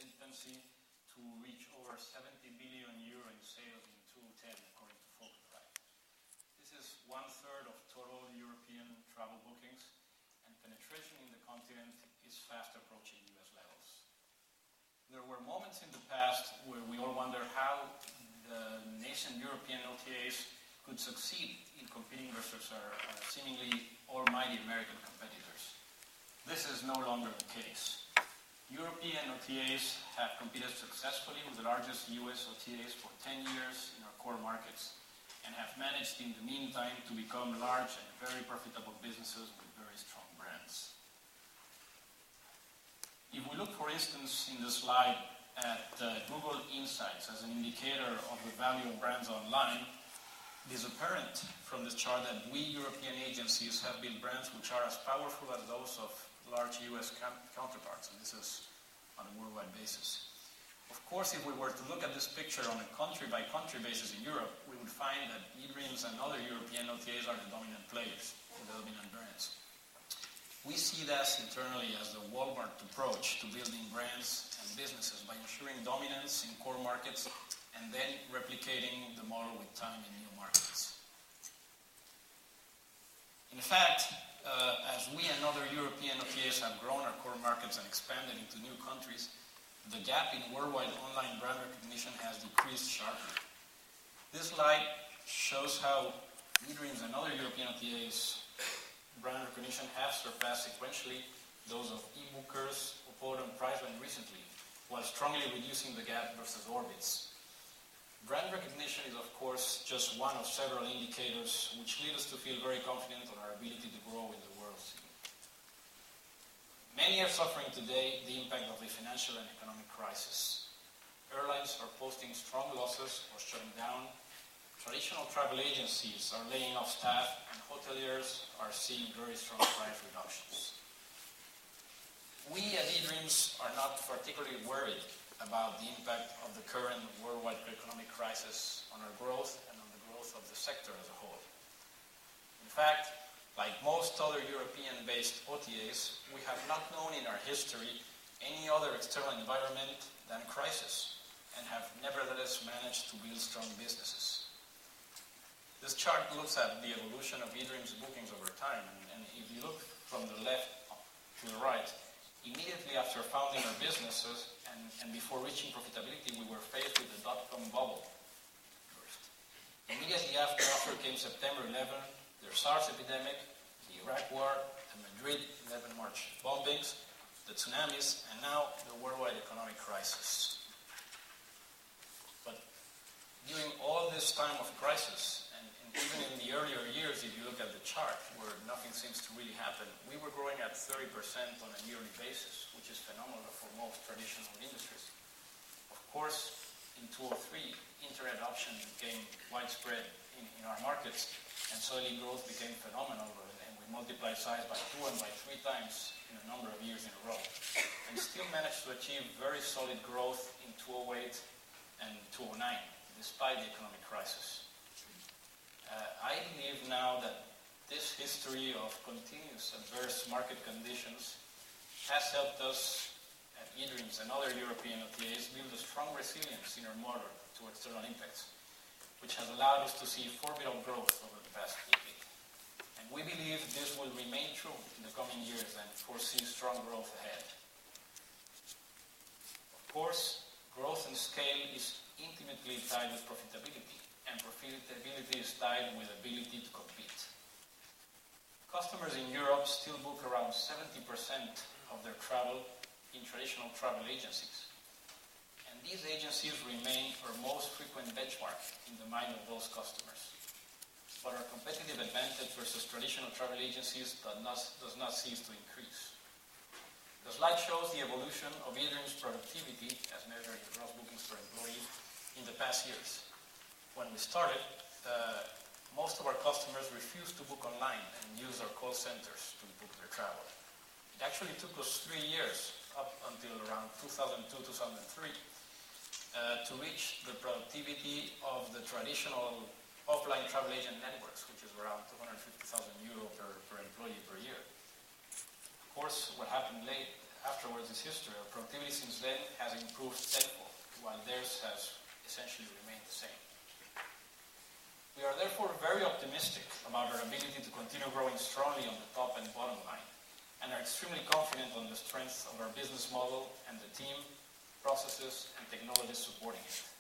infancy to reach over 70 billion euro in sales in 2010, according to Focusrite. This is 1/3 of total European travel bookings, and penetration in the continent is fast approaching US levels. There were moments in the past where we all wonder how the nascent European OTAs could succeed in competing versus our seemingly almighty American competitors. This is no longer the case. European OTAs have competed successfully with the largest US OTAs for 10 years in our core markets and have managed in the meantime to become large and very profitable businesses with very strong brands. If we look, for instance, in the slide at Google Insights as an indicator of the value of brands online, it is apparent from this chart that we European agencies have built brands which are as powerful as those of large US counterparts, and this is on a worldwide basis. Of course, if we were to look at this picture on a country-by-country basis in Europe, we would find that eDreams and other European OTAs are the dominant players, the dominant brands. We see this internally as the Walmart approach to building brands and businesses by ensuring dominance in core markets and then replicating the model with time in new markets. In fact, as we and other European OTAs have grown our core markets and expanded into new countries, the gap in worldwide online brand recognition has decreased sharply. This slide shows how eDreams and other European OTAs brand recognition have surpassed sequentially those of eBookers, Opodo, and Priceline recently, while strongly reducing the gap versus Orbitz. Brand recognition is, of course, just one of several indicators which lead us to feel very confident on our ability to grow in the world scene. Many are suffering today the impact of the financial and economic crisis. Airlines are posting strong losses or shutting down. Traditional travel agencies are laying off staff, and hoteliers are seeing very strong price reductions. We at eDreams are not particularly worried about the impact of the current worldwide economic crisis on our growth and on the growth of the sector as a whole. In fact, like most other European-based OTAs, we have not known in our history any other external environment than crisis, and have nevertheless managed to build strong businesses. This chart looks at the evolution of eDreams bookings over time, and if you look from the left to the right, immediately after founding our businesses and before reaching profitability, we were faced with the dot-com bubble first. Immediately after came September 11, the SARS epidemic, the Iraq War, the Madrid 11 March bombings, the tsunamis, and now the worldwide economic crisis. But during all this time of crisis, and even in the earlier years, if you look at the chart where nothing seems to really happen, we were growing at 30% on a yearly basis, which is phenomenal for most traditional industries. Of course, in 2003, internet adoption became widespread in our markets, and suddenly growth became phenomenal, and we multiplied size by 2 and by 3 times in a number of years in a row, and still managed to achieve very solid growth in 2008 and 2009, despite the economic crisis. I believe now that this history of continuous adverse market conditions has helped us at eDreams and other European OTAs build a strong resilience in our model to external impacts, which has allowed us to see formidable growth over the past decade. And we believe this will remain true in the coming years and foresee strong growth ahead. Of course, growth and scale is intimately tied with profitability, and profitability is tied with ability to compete. Customers in Europe still book around 70% of their travel in traditional travel agencies. And these agencies remain our most frequent benchmark in the mind of those customers. But our competitive advantage versus traditional travel agencies does not cease to increase. The slide shows the evolution of eDreams productivity as measured in gross bookings per employee in the past years. When we started, most of our customers refused to book online and use our call centers to book their travel. It actually took us 3 years, up until around 2002-2003, to reach the productivity of the traditional offline travel agent networks, which is around 250,000 euro per employee per year. Of course, what happened afterwards is history. Our productivity since then has improved tenfold, while theirs has essentially remained the same. We are therefore very optimistic about our ability to continue growing strongly on the top and bottom line, and are extremely confident on the strength of our business model and the team, processes, and technologies supporting it.